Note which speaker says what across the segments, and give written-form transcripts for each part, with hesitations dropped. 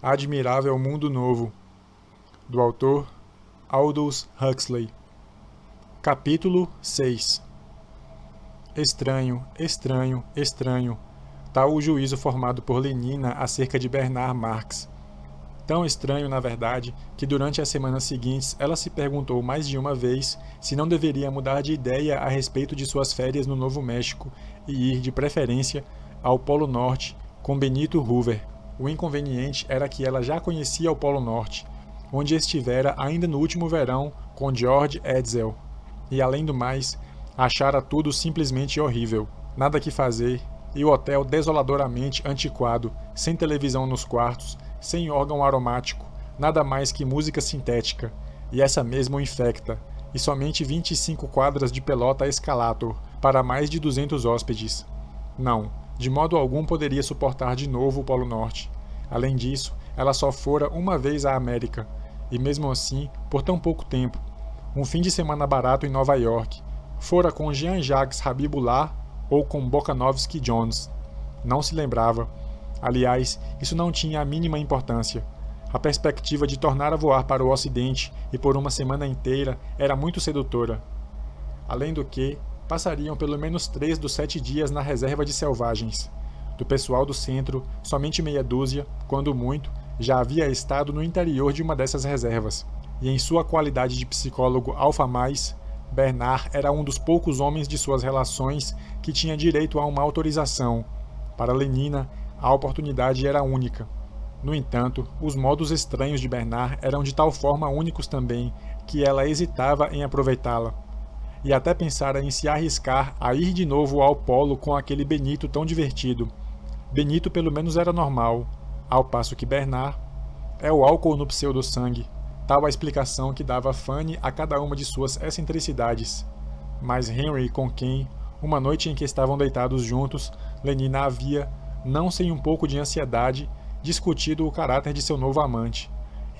Speaker 1: Admirável Mundo Novo, do autor Aldous Huxley. Capítulo 6. Estranho, estranho, estranho, tal o juízo formado por Lenina acerca de Bernard Marx. Tão estranho, na verdade, que durante as semanas seguintes ela se perguntou mais de uma vez se não deveria mudar de ideia a respeito de suas férias no Novo México e ir, de preferência, ao Polo Norte com Benito Hoover. O inconveniente era que ela já conhecia o Polo Norte, onde estivera ainda no último verão com George Edsel, e além do mais, achara tudo simplesmente horrível, nada que fazer, e o hotel desoladoramente antiquado, sem televisão nos quartos, sem órgão aromático, nada mais que música sintética, e essa mesma o infecta, e somente 25 quadras de pelota escalator para mais de 200 hóspedes. Não, de modo algum poderia suportar de novo o Polo Norte. Além disso, ela só fora uma vez à América, e mesmo assim, por tão pouco tempo. Um fim de semana barato em Nova York. Fora com Jean-Jacques Habibullah ou com Bokanovsky Jones. Não se lembrava. Aliás, isso não tinha a mínima importância. A perspectiva de tornar a voar para o Ocidente e por uma semana inteira era muito sedutora. Além do que, passariam pelo menos 3 dos 7 dias na reserva de selvagens. Do pessoal do centro, somente meia dúzia, quando muito, já havia estado no interior de uma dessas reservas. E em sua qualidade de psicólogo alfa mais, Bernard era um dos poucos homens de suas relações que tinha direito a uma autorização. Para Lenina, a oportunidade era única. No entanto, os modos estranhos de Bernard eram de tal forma únicos também que ela hesitava em aproveitá-la. E até pensara em se arriscar a ir de novo ao polo com aquele Benito tão divertido. Benito pelo menos era normal, ao passo que Bernard é o álcool no pseudo-sangue, tal a explicação que dava Fanny a cada uma de suas excentricidades. Mas Henry, com quem, uma noite em que estavam deitados juntos, Lenina havia, não sem um pouco de ansiedade, discutido o caráter de seu novo amante.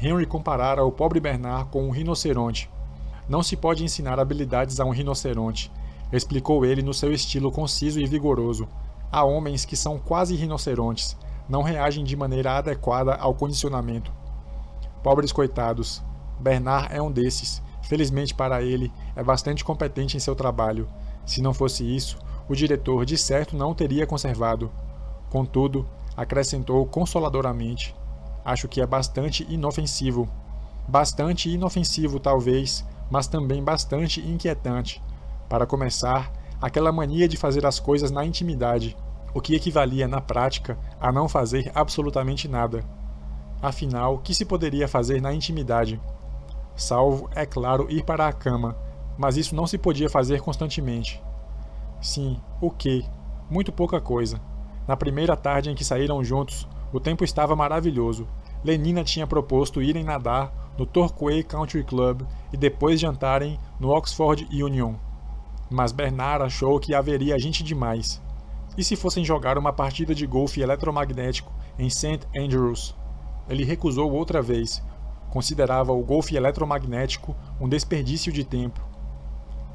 Speaker 1: Henry comparara o pobre Bernard com um rinoceronte. Não se pode ensinar habilidades a um rinoceronte, explicou ele no seu estilo conciso e vigoroso. Há homens que são quase rinocerontes, não reagem de maneira adequada ao condicionamento. Pobres coitados, Bernard é um desses. Felizmente para ele, é bastante competente em seu trabalho. Se não fosse isso, o diretor de certo não o teria conservado. Contudo, acrescentou consoladoramente, acho que é bastante inofensivo. Bastante inofensivo, talvez, mas também bastante inquietante. Para começar, aquela mania de fazer as coisas na intimidade, o que equivalia na prática a não fazer absolutamente nada. Afinal, o que se poderia fazer na intimidade? Salvo, é claro, ir para a cama, mas isso não se podia fazer constantemente. Sim, o quê? Muito pouca coisa. Na primeira tarde em que saíram juntos, o tempo estava maravilhoso. Lenina tinha proposto irem nadar no Torquay Country Club e depois jantarem no Oxford Union. Mas Bernard achou que haveria gente demais. E se fossem jogar uma partida de golfe eletromagnético em St. Andrews? Ele recusou outra vez. Considerava o golfe eletromagnético um desperdício de tempo.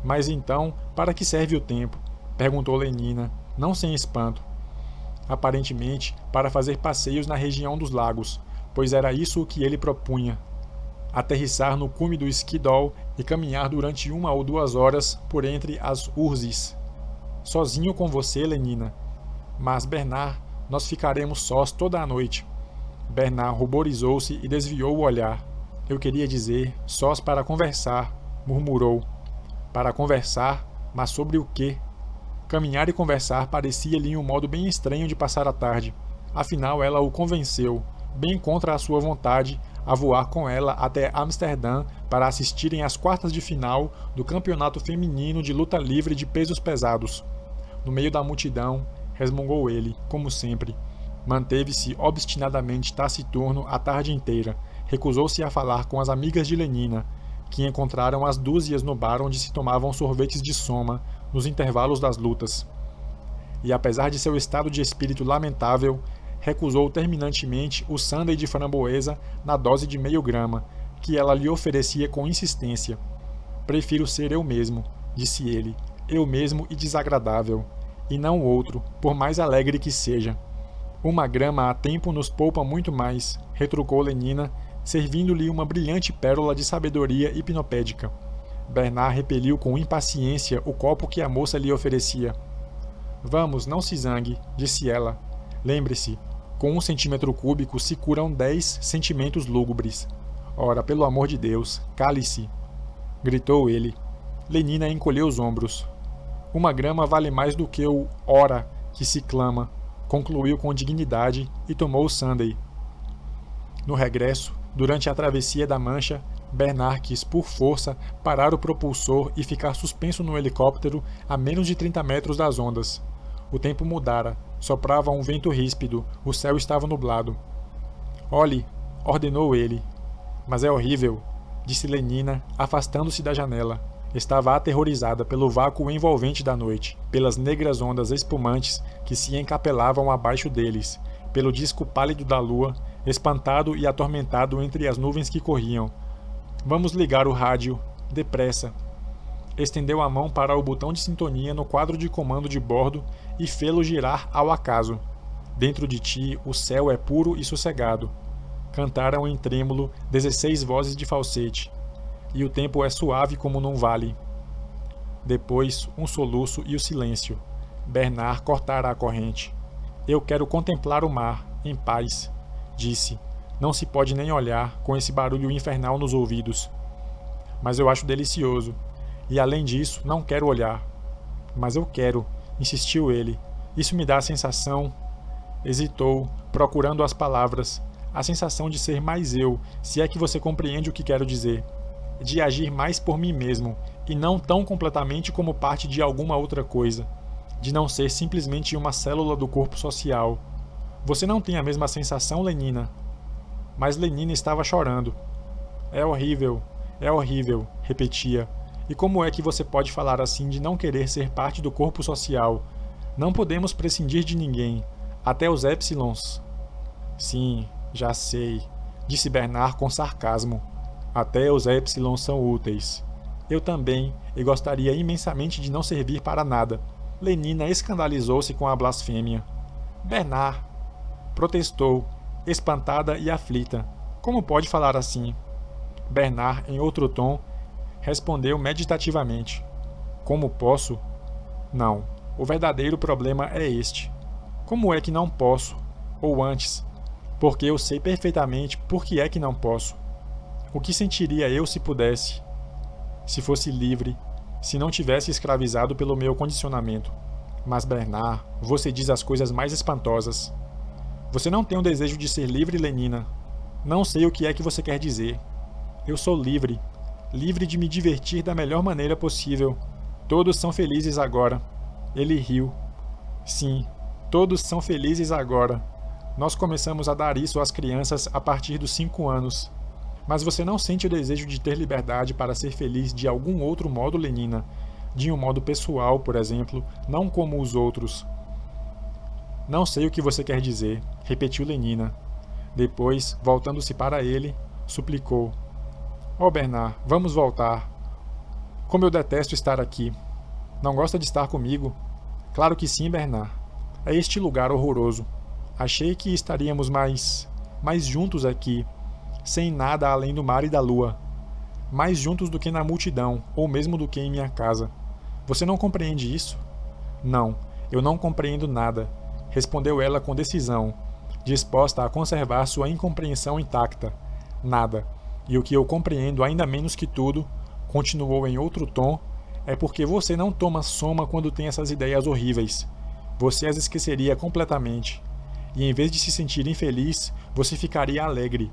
Speaker 1: Mas então, para que serve o tempo? Perguntou Lenina, não sem espanto. Aparentemente, para fazer passeios na região dos lagos, pois era isso o que ele propunha. Aterrissar no cume do Skiddaw e caminhar durante 1 ou 2 horas por entre as urzes. Sozinho com você, Lenina. Mas, Bernard, nós ficaremos sós toda a noite. Bernard ruborizou-se e desviou o olhar. Eu queria dizer, sós para conversar, murmurou. Para conversar, mas sobre o quê? Caminhar e conversar parecia-lhe um modo bem estranho de passar a tarde. Afinal, ela o convenceu, bem contra a sua vontade, a voar com ela até Amsterdã para assistirem às quartas de final do campeonato feminino de luta livre de pesos pesados. No meio da multidão, resmungou ele, como sempre. Manteve-se obstinadamente taciturno a tarde inteira. Recusou-se a falar com as amigas de Lenina, que encontraram as dúzias no bar onde se tomavam sorvetes de soma nos intervalos das lutas. E apesar de seu estado de espírito lamentável, recusou terminantemente o sundae de framboesa na dose de meio grama, que ela lhe oferecia com insistência. Prefiro ser eu mesmo, disse ele, eu mesmo e desagradável, e não outro, por mais alegre que seja. 1 grama a tempo nos poupa muito mais. retrucou Lenina, servindo-lhe uma brilhante pérola de sabedoria hipnopédica. Bernard repeliu com impaciência o copo que a moça lhe oferecia. Vamos, não se zangue, disse ela. Lembre-se, com 1 centímetro cúbico se curam 10 sentimentos lúgubres. Ora, pelo amor de Deus, cale-se! Gritou ele. Lenina encolheu os ombros. 1 grama vale mais do que o ora que se clama, concluiu com dignidade e tomou o sundae. No regresso, durante a travessia da Mancha, Bernard quis, por força, parar o propulsor e ficar suspenso no helicóptero a menos de 30 metros das ondas. O tempo mudara, soprava um vento ríspido, o céu estava nublado. Olhe, ordenou ele. Mas é horrível, disse Lenina, afastando-se da janela. Estava aterrorizada pelo vácuo envolvente da noite, pelas negras ondas espumantes que se encapelavam abaixo deles, pelo disco pálido da lua, espantado e atormentado entre as nuvens que corriam. Vamos ligar o rádio, depressa. Estendeu a mão para o botão de sintonia no quadro de comando de bordo e fê-lo girar ao acaso. Dentro de ti o céu é puro e sossegado. Cantaram em trêmulo 16 vozes de falsete. E o tempo é suave como num vale. Depois, um soluço e o silêncio. Bernard cortara a corrente. Eu quero contemplar o mar, em paz, disse. Não se pode nem olhar, com esse barulho infernal nos ouvidos. Mas eu acho delicioso. E além disso, não quero olhar. Mas eu quero, insistiu ele. Isso me dá a sensação... Hesitou, procurando as palavras. A sensação de ser mais eu, se é que você compreende o que quero dizer. De agir mais por mim mesmo, e não tão completamente como parte de alguma outra coisa. De não ser simplesmente uma célula do corpo social. Você não tem a mesma sensação, Lenina? Mas Lenina estava chorando. É horrível, repetia. E como é que você pode falar assim de não querer ser parte do corpo social? Não podemos prescindir de ninguém, até os épsilons. Sim, já sei, disse Bernard com sarcasmo. Até os épsilons são úteis. Eu também, e gostaria imensamente de não servir para nada. Lenina escandalizou-se com a blasfêmia. Bernard, protestou, espantada e aflita. Como pode falar assim? Bernard, em outro tom, respondeu meditativamente. Como posso? Não, o verdadeiro problema é este. Como é que não posso? Ou antes, porque eu sei perfeitamente por que é que não posso. O que sentiria eu se pudesse? Se fosse livre, se não tivesse escravizado pelo meu condicionamento. Mas Bernard, você diz as coisas mais espantosas. Você não tem o desejo de ser livre, Lenina. Não sei o que é que você quer dizer. Eu sou livre. Livre de me divertir da melhor maneira possível. Todos são felizes agora. Ele riu. Sim, todos são felizes agora. Nós começamos a dar isso às crianças a partir dos 5 anos. Mas você não sente o desejo de ter liberdade para ser feliz de algum outro modo, Lenina? De um modo pessoal, por exemplo, não como os outros. Não sei o que você quer dizer, repetiu Lenina. Depois, voltando-se para ele, suplicou. Oh, Bernard, vamos voltar. Como eu detesto estar aqui. Não gosta de estar comigo? Claro que sim, Bernard. É este lugar horroroso. Achei que estaríamos mais juntos aqui, sem nada além do mar e da lua. Mais juntos do que na multidão, ou mesmo do que em minha casa. Você não compreende isso? Não, eu não compreendo nada, respondeu ela com decisão, disposta a conservar sua incompreensão intacta. Nada. E o que eu compreendo ainda menos que tudo, continuou em outro tom, é porque você não toma soma quando tem essas ideias horríveis. Você as esqueceria completamente. E em vez de se sentir infeliz, você ficaria alegre.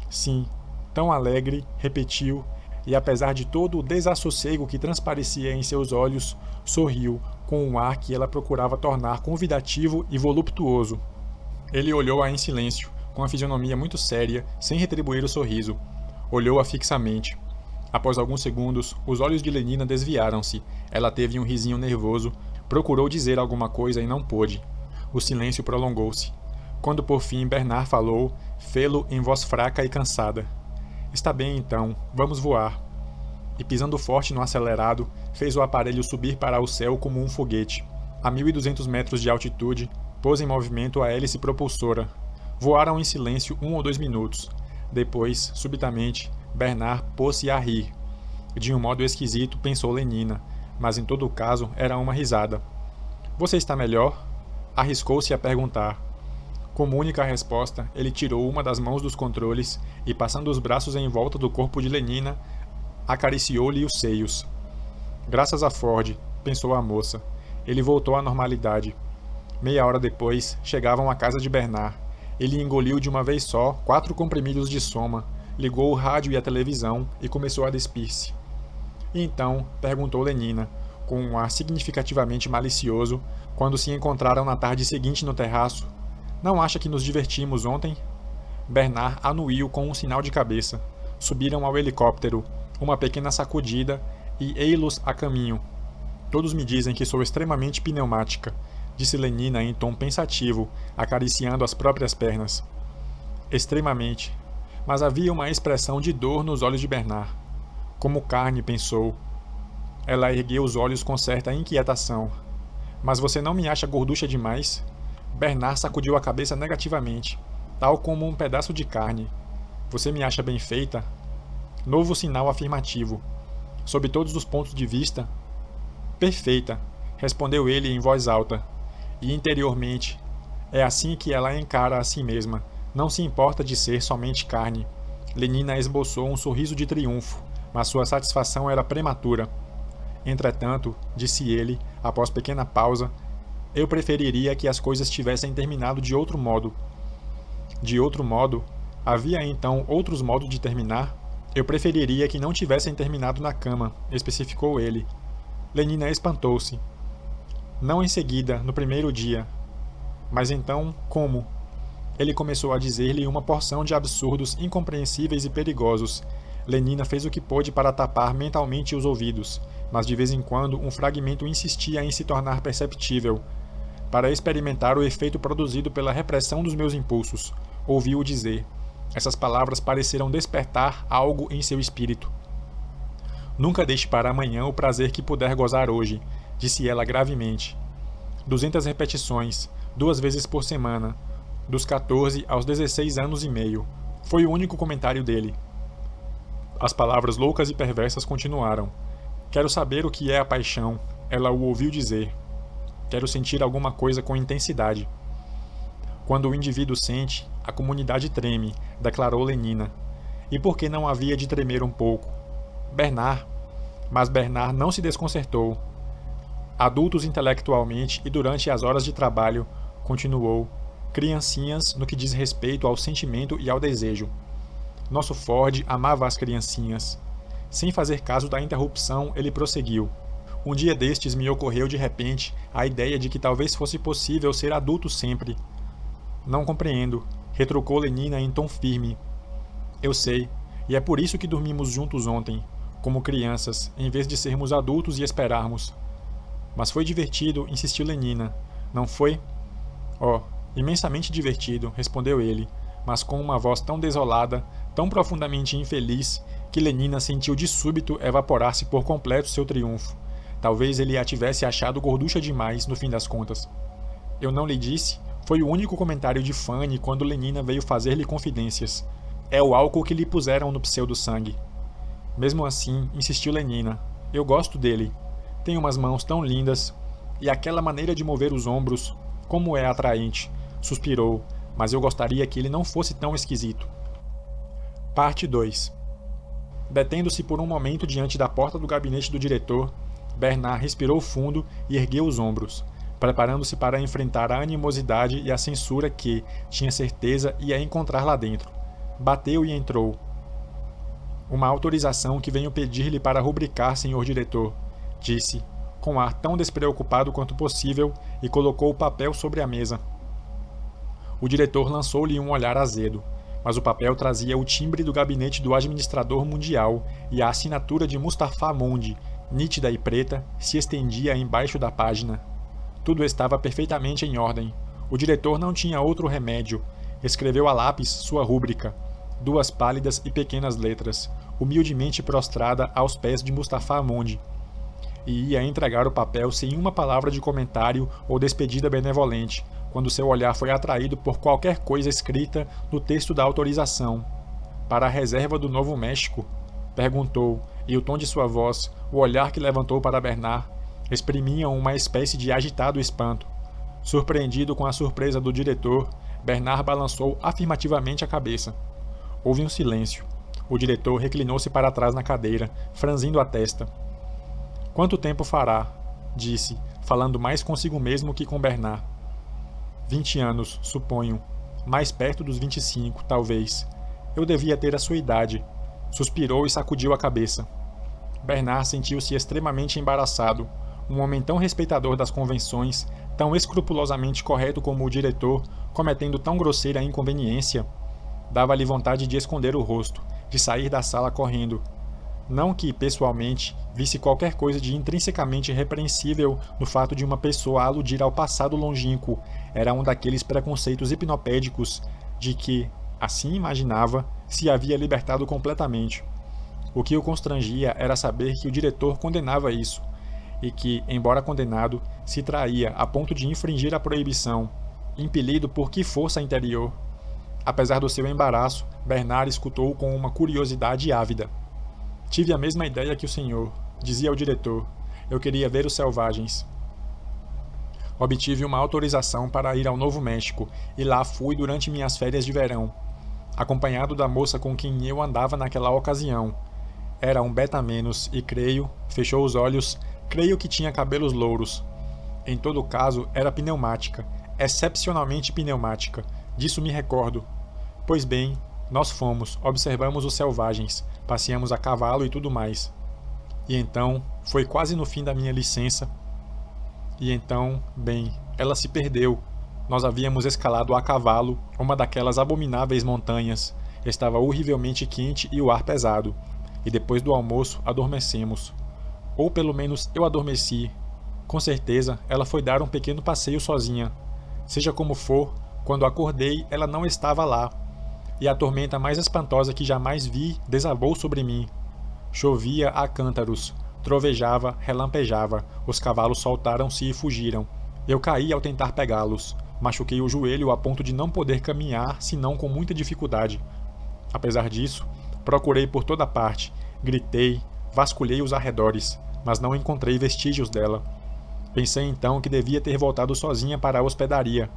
Speaker 1: Sim, tão alegre, repetiu, e apesar de todo o desassossego que transparecia em seus olhos, sorriu, com um ar que ela procurava tornar convidativo e voluptuoso. Ele olhou-a em silêncio, com a fisionomia muito séria, sem retribuir o sorriso. Olhou-a fixamente. Após alguns segundos, os olhos de Lenina desviaram-se. Ela teve um risinho nervoso, procurou dizer alguma coisa e não pôde. O silêncio prolongou-se. Quando por fim Bernard falou, fê-lo em voz fraca e cansada. Está bem então, vamos voar. E pisando forte no acelerado, fez o aparelho subir para o céu como um foguete. A 1.200 metros de altitude, pôs em movimento a hélice propulsora. Voaram em silêncio 1 ou 2 minutos. Depois, subitamente, Bernard pôs-se a rir. De um modo esquisito, pensou Lenina, mas em todo caso era uma risada. Você está melhor? Arriscou-se a perguntar. Como única resposta, ele tirou uma das mãos dos controles e, passando os braços em volta do corpo de Lenina, acariciou-lhe os seios. Graças a Ford, pensou a moça. Ele voltou à normalidade. Meia hora depois, chegavam à casa de Bernard. Ele engoliu de uma vez só 4 comprimidos de soma, ligou o rádio e a televisão e começou a despir-se. E então, perguntou Lenina, com um ar significativamente malicioso, quando se encontraram na tarde seguinte no terraço. Não acha que nos divertimos ontem? Bernard anuiu com um sinal de cabeça. Subiram ao helicóptero, uma pequena sacudida, e ei-los a caminho. Todos me dizem que sou extremamente pneumática, disse Lenina em tom pensativo, acariciando as próprias pernas. Extremamente. Mas havia uma expressão de dor nos olhos de Bernard. Como carne, pensou. Ela ergueu os olhos com certa inquietação. Mas você não me acha gorducha demais? Bernard sacudiu a cabeça negativamente, tal como um pedaço de carne. Você me acha bem feita? Novo sinal afirmativo. Sob todos os pontos de vista? Perfeita, respondeu ele em voz alta. E interiormente, é assim que ela encara a si mesma. Não se importa de ser somente carne. Lenina esboçou um sorriso de triunfo, mas sua satisfação era prematura. Entretanto, disse ele, após pequena pausa, eu preferiria que as coisas tivessem terminado de outro modo. De outro modo? Havia então outros modos de terminar? Eu preferiria que não tivessem terminado na cama, especificou ele. Lenina espantou-se. Não em seguida, no primeiro dia. Mas então, como? Ele começou a dizer-lhe uma porção de absurdos incompreensíveis e perigosos. Lenina fez o que pôde para tapar mentalmente os ouvidos, mas de vez em quando um fragmento insistia em se tornar perceptível. Para experimentar o efeito produzido pela repressão dos meus impulsos, ouvi-o dizer. Essas palavras pareceram despertar algo em seu espírito. Nunca deixe para amanhã o prazer que puder gozar hoje, disse ela gravemente. 200 repetições, 2 vezes por semana, dos 14 aos 16 anos e meio. Foi o único comentário dele. As palavras loucas e perversas continuaram. Quero saber o que é a paixão, ela o ouviu dizer. Quero sentir alguma coisa com intensidade. Quando o indivíduo sente, a comunidade treme, declarou Lenina. E por que não havia de tremer um pouco? Bernard. Mas Bernard não se desconcertou. Adultos intelectualmente e durante as horas de trabalho, continuou, criancinhas no que diz respeito ao sentimento e ao desejo. Nosso Ford amava as criancinhas. Sem fazer caso da interrupção, ele prosseguiu. Um dia destes me ocorreu de repente a ideia de que talvez fosse possível ser adulto sempre. Não compreendo, retrucou Lenina em tom firme. Eu sei, e é por isso que dormimos juntos ontem, como crianças, em vez de sermos adultos e esperarmos. Mas foi divertido, insistiu Lenina. Não foi? Oh, imensamente divertido, respondeu ele, mas com uma voz tão desolada, tão profundamente infeliz, que Lenina sentiu de súbito evaporar-se por completo seu triunfo. Talvez ele a tivesse achado gorducha demais, no fim das contas. Eu não lhe disse? Foi o único comentário de Fanny quando Lenina veio fazer-lhe confidências. É o álcool que lhe puseram no pseudo-sangue. Mesmo assim, insistiu Lenina. Eu gosto dele. Tem umas mãos tão lindas. E aquela maneira de mover os ombros, como é atraente. Suspirou, mas eu gostaria que ele não fosse tão esquisito. Parte 2. Detendo-se por um momento diante da porta do gabinete do diretor, Bernard respirou fundo e ergueu os ombros, preparando-se para enfrentar a animosidade e a censura que, tinha certeza, ia encontrar lá dentro. Bateu e entrou. Uma autorização que venho pedir-lhe para rubricar, senhor diretor, disse, com ar tão despreocupado quanto possível, e colocou o papel sobre a mesa. O diretor lançou-lhe um olhar azedo, mas o papel trazia o timbre do gabinete do administrador mundial e a assinatura de Mustafa Mondi, nítida e preta, se estendia embaixo da página. Tudo estava perfeitamente em ordem. O diretor não tinha outro remédio. Escreveu a lápis sua rúbrica, 2 pálidas e pequenas letras, humildemente prostrada aos pés de Mustafa Mondi, e ia entregar o papel sem uma palavra de comentário ou despedida benevolente, quando seu olhar foi atraído por qualquer coisa escrita no texto da autorização. Para a reserva do Novo México? Perguntou, e o tom de sua voz, o olhar que levantou para Bernard, exprimiam uma espécie de agitado espanto. Surpreendido com a surpresa do diretor, Bernard balançou afirmativamente a cabeça. Houve um silêncio. O diretor reclinou-se para trás na cadeira, franzindo a testa. Quanto tempo fará? Disse, falando mais consigo mesmo que com Bernard. 20 anos, suponho. Mais perto dos 25, talvez. Eu devia ter a sua idade. Suspirou e sacudiu a cabeça. Bernard sentiu-se extremamente embaraçado. Um homem tão respeitador das convenções, tão escrupulosamente correto como o diretor, cometendo tão grosseira inconveniência. Dava-lhe vontade de esconder o rosto, de sair da sala correndo. Não que, pessoalmente, visse qualquer coisa de intrinsecamente repreensível no fato de uma pessoa aludir ao passado longínquo. Era um daqueles preconceitos hipnopédicos de que, assim imaginava, se havia libertado completamente. O que o constrangia era saber que o diretor condenava isso, e que, embora condenado, se traía a ponto de infringir a proibição, impelido por que força interior. Apesar do seu embaraço, Bernard escutou com uma curiosidade ávida. Tive a mesma ideia que o senhor, dizia o diretor. Eu queria ver os selvagens. Obtive uma autorização para ir ao Novo México, e lá fui durante minhas férias de verão, acompanhado da moça com quem eu andava naquela ocasião. Era um beta menos e creio, fechou os olhos, creio que tinha cabelos louros. Em todo caso, era pneumática, excepcionalmente pneumática, disso me recordo. Pois bem, nós fomos, observamos os selvagens, passeamos a cavalo e tudo mais. E então, foi quase no fim da minha licença. E então, bem, ela se perdeu. Nós havíamos escalado a cavalo uma daquelas abomináveis montanhas. Estava horrivelmente quente e o ar pesado. E depois do almoço, adormecemos. Ou pelo menos eu adormeci. Com certeza, ela foi dar um pequeno passeio sozinha. Seja como for, quando acordei, ela não estava lá. E a tormenta mais espantosa que jamais vi desabou sobre mim. Chovia a cântaros, trovejava, relampejava, os cavalos soltaram-se e fugiram. Eu caí ao tentar pegá-los. Machuquei o joelho a ponto de não poder caminhar senão com muita dificuldade. Apesar disso, procurei por toda parte, gritei, vasculhei os arredores, mas não encontrei vestígios dela. Pensei então que devia ter voltado sozinha para a hospedaria.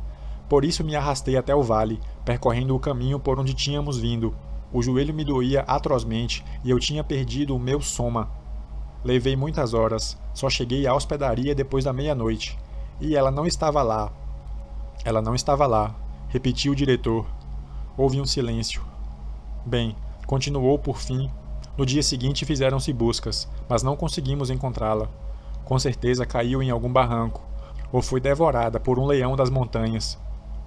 Speaker 1: Por isso me arrastei até o vale, percorrendo o caminho por onde tínhamos vindo. O joelho me doía atrozmente e eu tinha perdido o meu soma. Levei muitas horas, só cheguei à hospedaria depois da meia-noite. E ela não estava lá. Ela não estava lá, repetiu o diretor. Houve um silêncio. Bem, continuou por fim. No dia seguinte fizeram-se buscas, mas não conseguimos encontrá-la. Com certeza caiu em algum barranco, ou foi devorada por um leão das montanhas.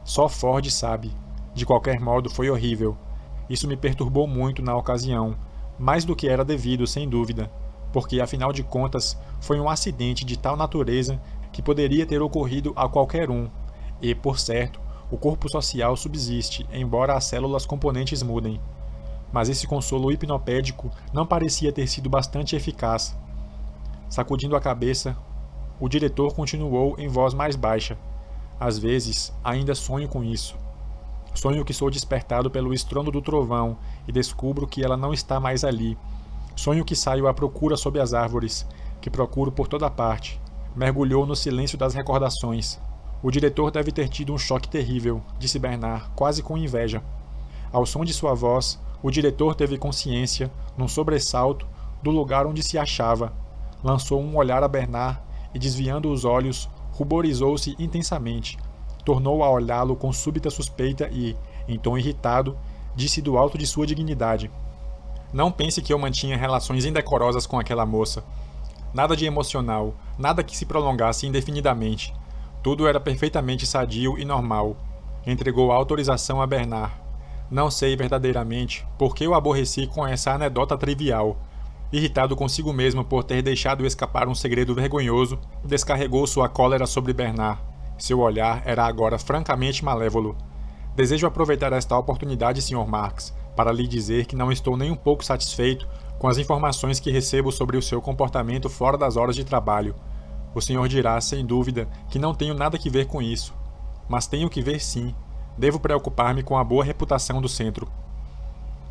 Speaker 1: Só Ford sabe. De qualquer modo, foi horrível. Isso me perturbou muito na ocasião, mais do que era devido, sem dúvida, porque, afinal de contas, foi um acidente de tal natureza que poderia ter ocorrido a qualquer um, e, por certo, o corpo social subsiste, embora as células componentes mudem. Mas esse consolo hipnopédico não parecia ter sido bastante eficaz. Sacudindo a cabeça, o diretor continuou em voz mais baixa. Às vezes, ainda sonho com isso. Sonho que sou despertado pelo estrondo do trovão e descubro que ela não está mais ali. Sonho que saio à procura sob as árvores, que procuro por toda parte. Mergulhou no silêncio das recordações. O diretor deve ter tido um choque terrível, disse Bernard, quase com inveja. Ao som de sua voz, o diretor teve consciência, num sobressalto, do lugar onde se achava. Lançou um olhar a Bernard e, desviando os olhos, ruborizou-se intensamente. Tornou a olhá-lo com súbita suspeita e, em tom irritado, disse do alto de sua dignidade: Não pense que eu mantinha relações indecorosas com aquela moça. Nada de emocional, nada que se prolongasse indefinidamente. Tudo era perfeitamente sadio e normal. Entregou a autorização a Bernard. Não sei verdadeiramente por que o aborreci com essa anedota trivial. Irritado consigo mesmo por ter deixado escapar um segredo vergonhoso, descarregou sua cólera sobre Bernard. Seu olhar era agora francamente malévolo. Desejo aproveitar esta oportunidade, Sr. Marx, para lhe dizer que não estou nem um pouco satisfeito com as informações que recebo sobre o seu comportamento fora das horas de trabalho. O senhor dirá, sem dúvida, que não tenho nada que ver com isso. Mas tenho que ver sim. Devo preocupar-me com a boa reputação do centro.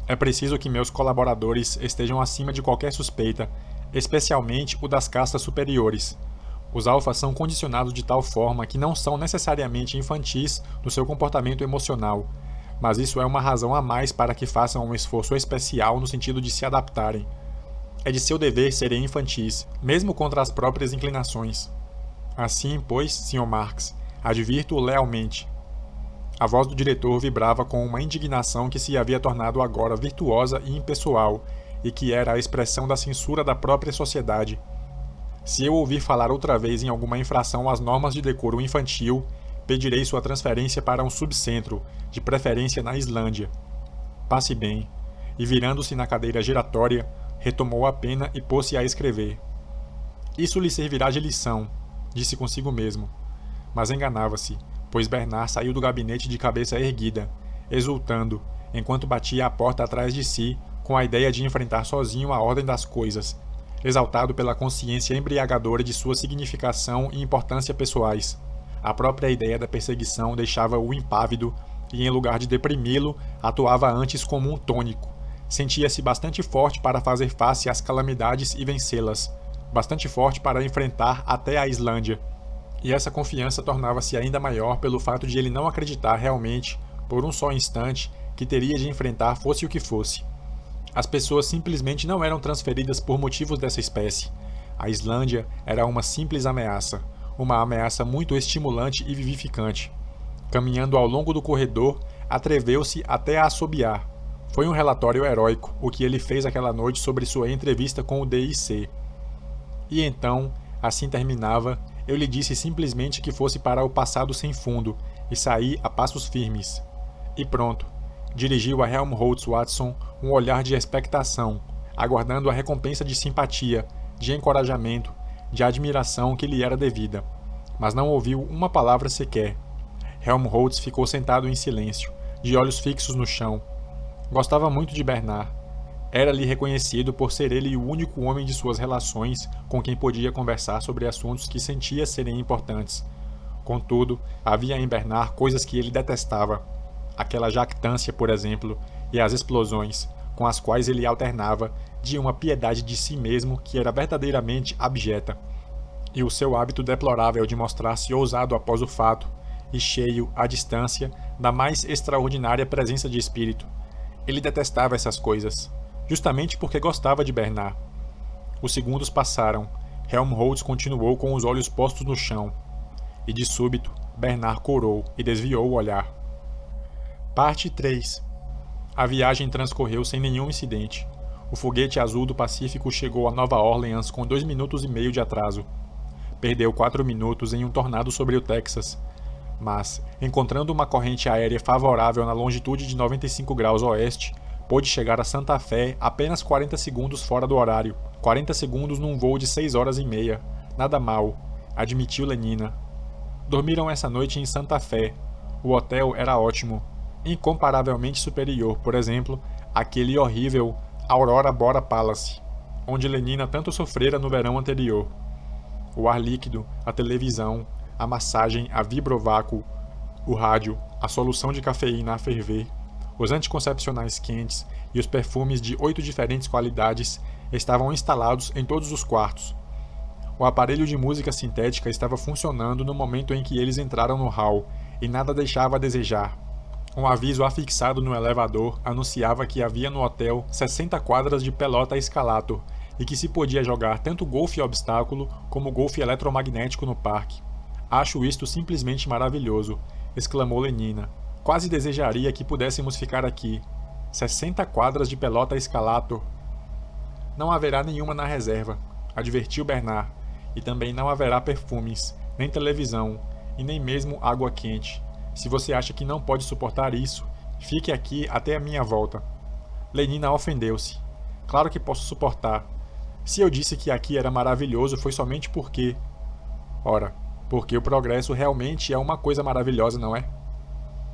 Speaker 1: É preciso que meus colaboradores estejam acima de qualquer suspeita, especialmente o das castas superiores. Os alfas são condicionados de tal forma que não são necessariamente infantis no seu comportamento emocional, mas isso é uma razão a mais para que façam um esforço especial no sentido de se adaptarem. É de seu dever serem infantis, mesmo contra as próprias inclinações. Assim, pois, Sr. Marx, advirto-o lealmente. A voz do diretor vibrava com uma indignação que se havia tornado agora virtuosa e impessoal, e que era a expressão da censura da própria sociedade. Se eu ouvir falar outra vez em alguma infração às normas de decoro infantil, pedirei sua transferência para um subcentro, de preferência na Islândia. Passe bem. E virando-se na cadeira giratória, retomou a pena e pôs-se a escrever. Isso lhe servirá de lição, disse consigo mesmo. Mas enganava-se, pois Bernard saiu do gabinete de cabeça erguida, exultando, enquanto batia a porta atrás de si, com a ideia de enfrentar sozinho a ordem das coisas, exaltado pela consciência embriagadora de sua significação e importância pessoais. A própria ideia da perseguição deixava-o impávido e, em lugar de deprimi-lo, atuava antes como um tônico. Sentia-se bastante forte para fazer face às calamidades e vencê-las, bastante forte para enfrentar até a Islândia. E essa confiança tornava-se ainda maior pelo fato de ele não acreditar realmente, por um só instante, que teria de enfrentar fosse o que fosse. As pessoas simplesmente não eram transferidas por motivos dessa espécie. A Islândia era uma simples ameaça, uma ameaça muito estimulante e vivificante. Caminhando ao longo do corredor, atreveu-se até a assobiar. Foi um relatório heróico o que ele fez aquela noite sobre sua entrevista com o DIC. E então, assim terminava, eu lhe disse simplesmente que fosse para o passado sem fundo e saí a passos firmes. E pronto. Dirigiu a Helmholtz Watson um olhar de expectação, aguardando a recompensa de simpatia, de encorajamento, de admiração que lhe era devida. Mas não ouviu uma palavra sequer. Helmholtz ficou sentado em silêncio, de olhos fixos no chão. Gostava muito de Bernard. Era-lhe reconhecido por ser ele o único homem de suas relações com quem podia conversar sobre assuntos que sentia serem importantes. Contudo, havia em Bernard coisas que ele detestava. Aquela jactância, por exemplo, e as explosões, com as quais ele alternava, de uma piedade de si mesmo que era verdadeiramente abjeta. E o seu hábito deplorável de mostrar-se ousado após o fato, e cheio, à distância, da mais extraordinária presença de espírito. Ele detestava essas coisas, justamente porque gostava de Bernard. Os segundos passaram. Helmholtz continuou com os olhos postos no chão. E de súbito, Bernard corou e desviou o olhar. Parte 3. A viagem transcorreu sem nenhum incidente. O foguete azul do Pacífico chegou a Nova Orleans com 2 minutos e meio de atraso. Perdeu 4 minutos em um tornado sobre o Texas. Mas, encontrando uma corrente aérea favorável na longitude de 95 graus oeste, pôde chegar a Santa Fé apenas 40 segundos fora do horário. 40 segundos num voo de 6 horas e meia. Nada mal, admitiu Lenina. Dormiram essa noite em Santa Fé. O hotel era ótimo. Incomparavelmente superior, por exemplo, àquele horrível Aurora Bora Palace, onde Lenina tanto sofrera no verão anterior. O ar líquido, a televisão, a massagem a vibrovácuo, o rádio, a solução de cafeína a ferver, os anticoncepcionais quentes e os perfumes de 8 diferentes qualidades estavam instalados em todos os quartos. O aparelho de música sintética estava funcionando no momento em que eles entraram no hall, e nada deixava a desejar. Um aviso afixado no elevador anunciava que havia no hotel 60 quadras de pelota escalator e que se podia jogar tanto golfe obstáculo como golfe eletromagnético no parque. Acho isto simplesmente maravilhoso, exclamou Lenina. Quase desejaria que pudéssemos ficar aqui. 60 quadras de pelota escalator. Não haverá nenhuma na reserva, advertiu Bernard, e também não haverá perfumes, nem televisão, e nem mesmo água quente. Se você acha que não pode suportar isso, fique aqui até a minha volta. Lenina ofendeu-se. Claro que posso suportar. Se eu disse que aqui era maravilhoso, foi somente porque... Ora, porque o progresso realmente é uma coisa maravilhosa, não é?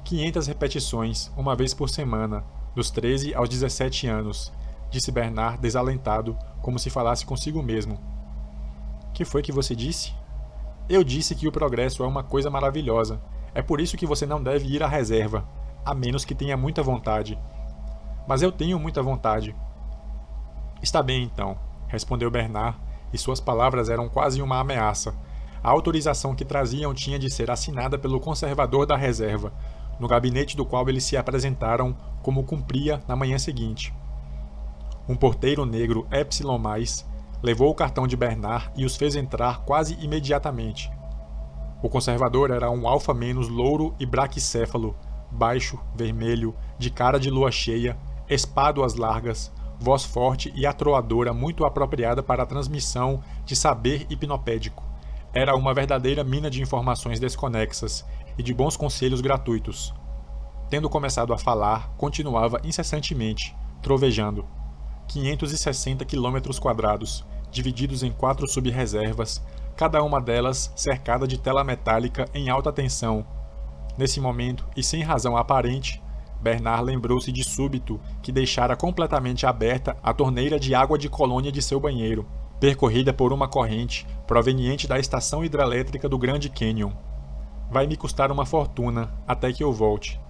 Speaker 1: 500 repetições, uma vez por semana, dos 13 aos 17 anos, disse Bernard desalentado, como se falasse consigo mesmo. Que foi que você disse? Eu disse que o progresso é uma coisa maravilhosa. É por isso que você não deve ir à reserva, a menos que tenha muita vontade. Mas eu tenho muita vontade. Está bem então, respondeu Bernard, e suas palavras eram quase uma ameaça. A autorização que traziam tinha de ser assinada pelo conservador da reserva, no gabinete do qual eles se apresentaram, como cumpria na manhã seguinte. Um porteiro negro Epsilon+, levou o cartão de Bernard e os fez entrar quase imediatamente. O conservador era um alfa- louro e braquicéfalo, baixo, vermelho, de cara de lua cheia, espáduas largas, voz forte e atroadora muito apropriada para a transmissão de saber hipnopédico. Era uma verdadeira mina de informações desconexas e de bons conselhos gratuitos. Tendo começado a falar, continuava incessantemente, trovejando. 560 km², divididos em 4 sub-reservas, cada uma delas cercada de tela metálica em alta tensão. Nesse momento, e sem razão aparente, Bernard lembrou-se de súbito que deixara completamente aberta a torneira de água de colônia de seu banheiro, percorrida por uma corrente proveniente da estação hidrelétrica do Grande Canyon. Vai me custar uma fortuna, até que eu volte.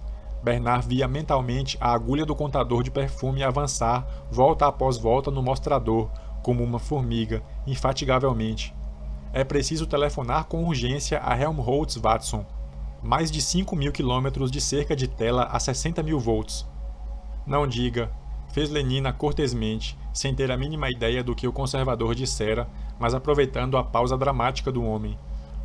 Speaker 1: Bernard via mentalmente a agulha do contador de perfume avançar volta após volta no mostrador, como uma formiga, infatigavelmente. É preciso telefonar com urgência a Helmholtz Watson. Mais de 5.000 quilômetros de cerca de tela a 60.000 volts. Não diga, fez Lenina cortesmente, sem ter a mínima ideia do que o conservador dissera, mas aproveitando a pausa dramática do homem.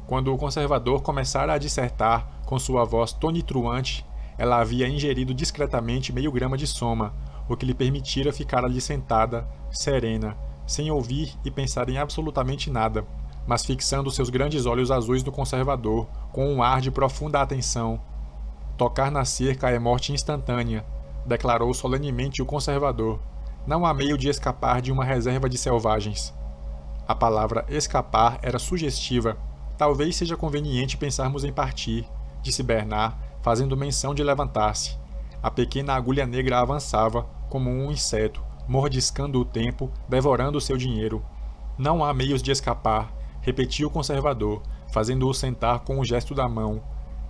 Speaker 1: Quando o conservador começara a dissertar, com sua voz tonitruante, ela havia ingerido discretamente meio grama de soma, o que lhe permitira ficar ali sentada, serena, sem ouvir e pensar em absolutamente nada, mas fixando seus grandes olhos azuis no conservador, com um ar de profunda atenção. Tocar na cerca é morte instantânea, declarou solenemente o conservador. Não há meio de escapar de uma reserva de selvagens. A palavra escapar era sugestiva. Talvez seja conveniente pensarmos em partir, disse Bernard, fazendo menção de levantar-se. A pequena agulha negra avançava, como um inseto, mordiscando o tempo, devorando seu dinheiro. Não há meios de escapar, repetiu o conservador, fazendo-o sentar com um gesto da mão.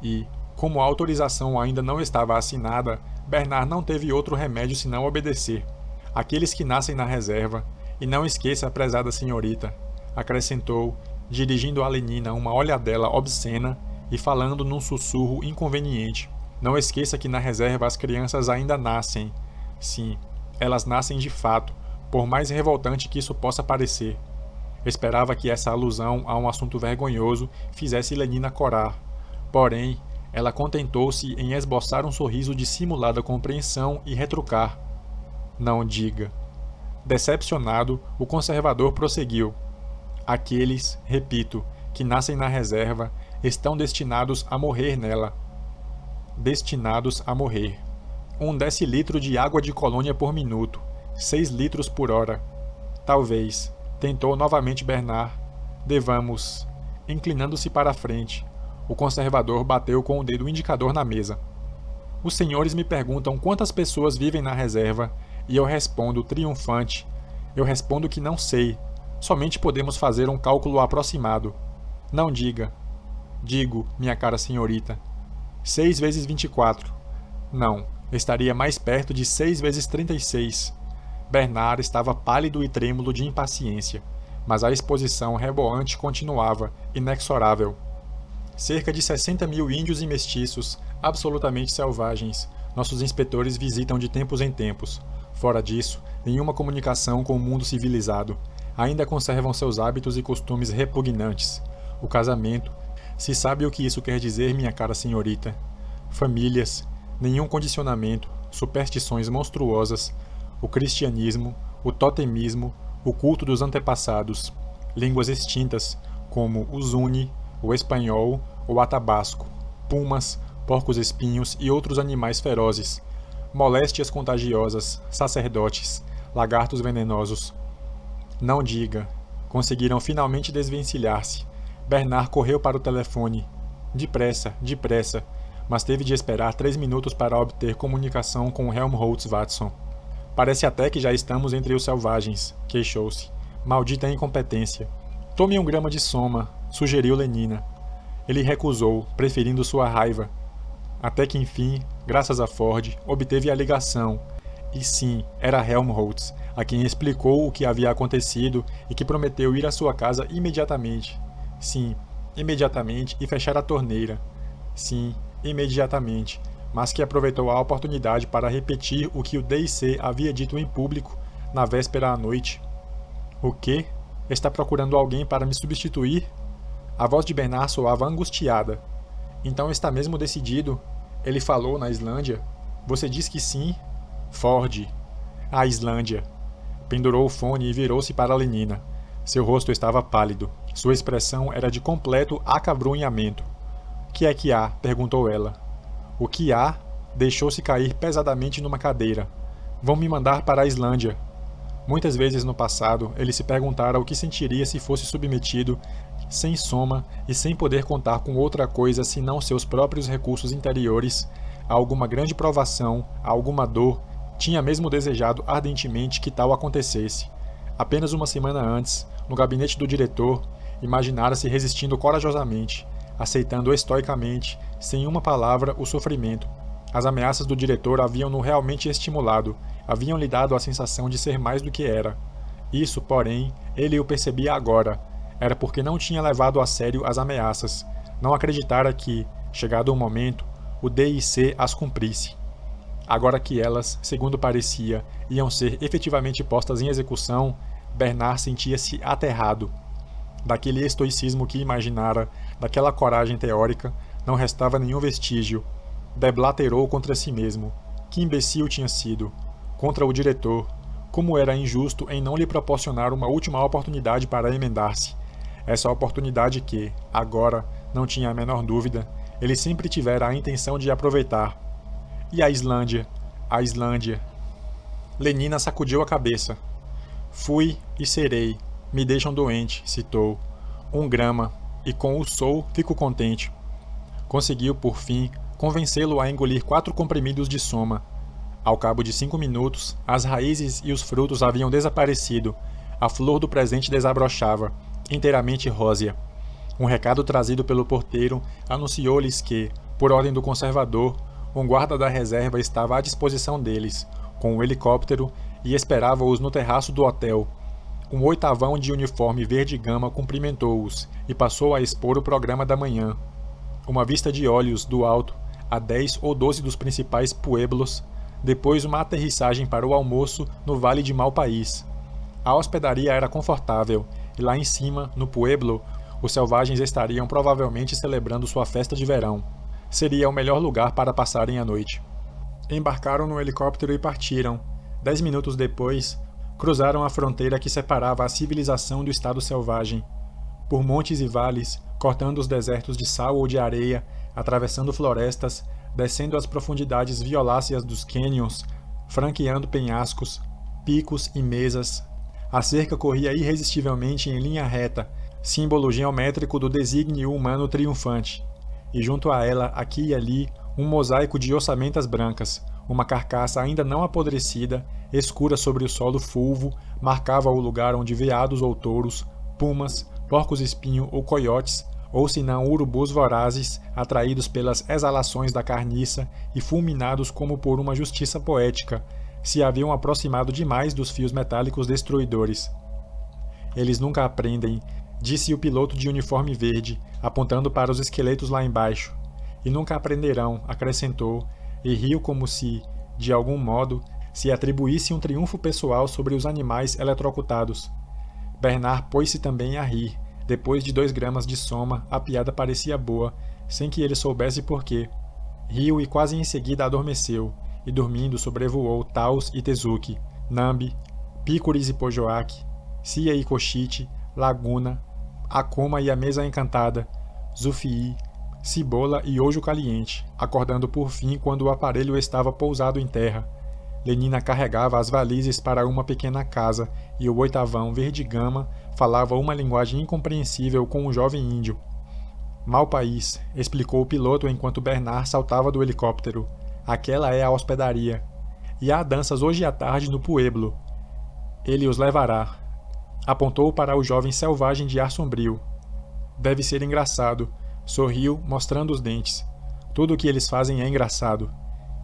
Speaker 1: E, como a autorização ainda não estava assinada, Bernard não teve outro remédio senão obedecer. Aqueles que nascem na reserva, e não esqueça a prezada senhorita, acrescentou, dirigindo a Lenina uma olhadela obscena e falando num sussurro inconveniente. Não esqueça que na reserva as crianças ainda nascem. Sim, elas nascem de fato, por mais revoltante que isso possa parecer. Esperava que essa alusão a um assunto vergonhoso fizesse Lenina corar. Porém, ela contentou-se em esboçar um sorriso de simulada compreensão e retrucar. Não diga. Decepcionado, o conservador prosseguiu. Aqueles, repito, que nascem na reserva, estão destinados a morrer nela. Destinados a morrer. 1 decilitro de água de colônia por minuto, 6 litros por hora. Talvez, tentou novamente Bernard. Devamos. Inclinando-se para a frente, o conservador bateu com o dedo indicador na mesa. Os senhores me perguntam quantas pessoas vivem na reserva, e eu respondo, triunfante. Eu respondo que não sei. Somente podemos fazer um cálculo aproximado. Não diga. Digo, minha cara senhorita. 6 vezes 24. Não, estaria mais perto de 6 vezes 36. Bernard estava pálido e trêmulo de impaciência, mas a exposição reboante continuava, inexorável. Cerca de 60.000 índios e mestiços, absolutamente selvagens, nossos inspetores visitam de tempos em tempos. Fora disso, nenhuma comunicação com o mundo civilizado. Ainda conservam seus hábitos e costumes repugnantes. O casamento, se sabe o que isso quer dizer, minha cara senhorita. Famílias, nenhum condicionamento, superstições monstruosas, o cristianismo, o totemismo, o culto dos antepassados, línguas extintas, como o zuni, o espanhol ou o atabasco, pumas, porcos-espinhos e outros animais ferozes, moléstias contagiosas, sacerdotes, lagartos venenosos. Não diga. Conseguiram finalmente desvencilhar-se. Bernard correu para o telefone. Depressa, depressa, mas teve de esperar 3 minutos para obter comunicação com Helmholtz Watson. Parece até que já estamos entre os selvagens, queixou-se. Maldita incompetência. Tome 1 grama de soma, sugeriu Lenina. ele recusou, preferindo sua raiva. Até que enfim, graças a Ford, obteve a ligação. E sim, era Helmholtz, a quem explicou o que havia acontecido e que prometeu ir à sua casa imediatamente. Sim, imediatamente, e fechar a torneira. Sim, imediatamente, mas que aproveitou a oportunidade para repetir o que o D&C havia dito em público na véspera à noite. O quê? Está procurando alguém para me substituir? A voz de Bernard soava angustiada. Então está mesmo decidido? Ele falou na Islândia? Você diz que sim? Ford. A Islândia. Pendurou o fone e virou-se para Lenina. Seu rosto estava pálido. Sua expressão era de completo acabrunhamento. Que é que há? Perguntou ela. O que há? Deixou-se cair pesadamente numa cadeira. Vão me mandar para a Islândia. Muitas vezes no passado, ele se perguntara o que sentiria se fosse submetido, sem soma e sem poder contar com outra coisa senão seus próprios recursos interiores, a alguma grande provação, a alguma dor. Tinha mesmo desejado ardentemente que tal acontecesse. Apenas uma semana antes, no gabinete do diretor, imaginara-se resistindo corajosamente, aceitando estoicamente, sem uma palavra, o sofrimento. As ameaças do diretor haviam-no realmente estimulado, haviam-lhe dado a sensação de ser mais do que era. Isso, porém, ele o percebia agora. Era porque não tinha levado a sério as ameaças. Não acreditara que, chegado o momento, o D&C as cumprisse. Agora que elas, segundo parecia, iam ser efetivamente postas em execução, Bernard sentia-se aterrado. Daquele estoicismo que imaginara, daquela coragem teórica, não restava nenhum vestígio. Deblaterou contra si mesmo. Que imbecil tinha sido. Contra o diretor. Como era injusto em não lhe proporcionar uma última oportunidade para emendar-se. Essa oportunidade que, agora, não tinha a menor dúvida, ele sempre tivera a intenção de aproveitar. E a Islândia? A Islândia. Lenina sacudiu a cabeça. Fui e serei. Me deixam doente, citou. 1 grama. E com o sou, fico contente. Conseguiu, por fim, convencê-lo a engolir 4 comprimidos de soma. Ao cabo de 5 minutos, as raízes e os frutos haviam desaparecido. A flor do presente desabrochava, inteiramente rósea. Um recado trazido pelo porteiro anunciou-lhes que, por ordem do conservador, um guarda da reserva estava à disposição deles, com um helicóptero, e esperava-os no terraço do hotel. Um 8º de uniforme verde-gama cumprimentou-os e passou a expor o programa da manhã. Uma vista de olhos, do alto, a 10 ou 12 dos principais pueblos, depois uma aterrissagem para o almoço no Vale de Malpaís. A hospedaria era confortável, e lá em cima, no pueblo, os selvagens estariam provavelmente celebrando sua festa de verão. Seria o melhor lugar para passarem a noite. Embarcaram no helicóptero e partiram. 10 minutos depois, cruzaram a fronteira que separava a civilização do estado selvagem. Por montes e vales, cortando os desertos de sal ou de areia, atravessando florestas, descendo as profundidades violáceas dos cânions, franqueando penhascos, picos e mesas. A cerca corria irresistivelmente em linha reta, símbolo geométrico do desígnio humano triunfante. E junto a ela, aqui e ali, um mosaico de ossamentas brancas, uma carcaça ainda não apodrecida, escura sobre o solo fulvo, marcava o lugar onde veados ou touros, pumas, porcos-espinho ou coiotes, ou senão urubus vorazes, atraídos pelas exalações da carniça e fulminados como por uma justiça poética, se haviam aproximado demais dos fios metálicos destruidores. Eles nunca aprendem, disse o piloto de uniforme verde, apontando para os esqueletos lá embaixo. E nunca aprenderão, acrescentou, e riu como se, de algum modo, se atribuísse um triunfo pessoal sobre os animais eletrocutados. Bernard pôs-se também a rir. Depois de 2 gramas de soma, a piada parecia boa, sem que ele soubesse por quê. Riu e quase em seguida adormeceu, e dormindo sobrevoou Taos e Tezuki, Nambi, Pícoris e Pojoac, Cia e Cochite, Laguna, Acoma e a Mesa Encantada, Zufii, Cibola e Ojo Caliente, acordando por fim quando o aparelho estava pousado em terra. Lenina carregava as valizes para uma pequena casa e o 8º verde-gama falava uma linguagem incompreensível com um jovem índio. Malpaís, explicou o piloto enquanto Bernard saltava do helicóptero. Aquela é a hospedaria. E há danças hoje à tarde no pueblo. Ele os levará. Apontou para o jovem selvagem de ar sombrio. Deve ser engraçado. Sorriu, mostrando os dentes. Tudo o que eles fazem é engraçado.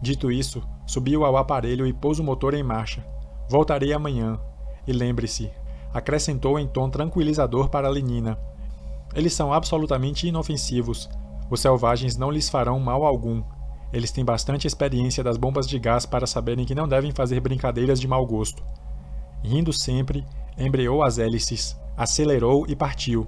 Speaker 1: Dito isso, subiu ao aparelho e pôs o motor em marcha. Voltarei amanhã. E lembre-se, acrescentou em tom tranquilizador para Lenina. Eles são absolutamente inofensivos. Os selvagens não lhes farão mal algum. Eles têm bastante experiência das bombas de gás para saberem que não devem fazer brincadeiras de mau gosto. Rindo sempre, embreou as hélices, acelerou e partiu.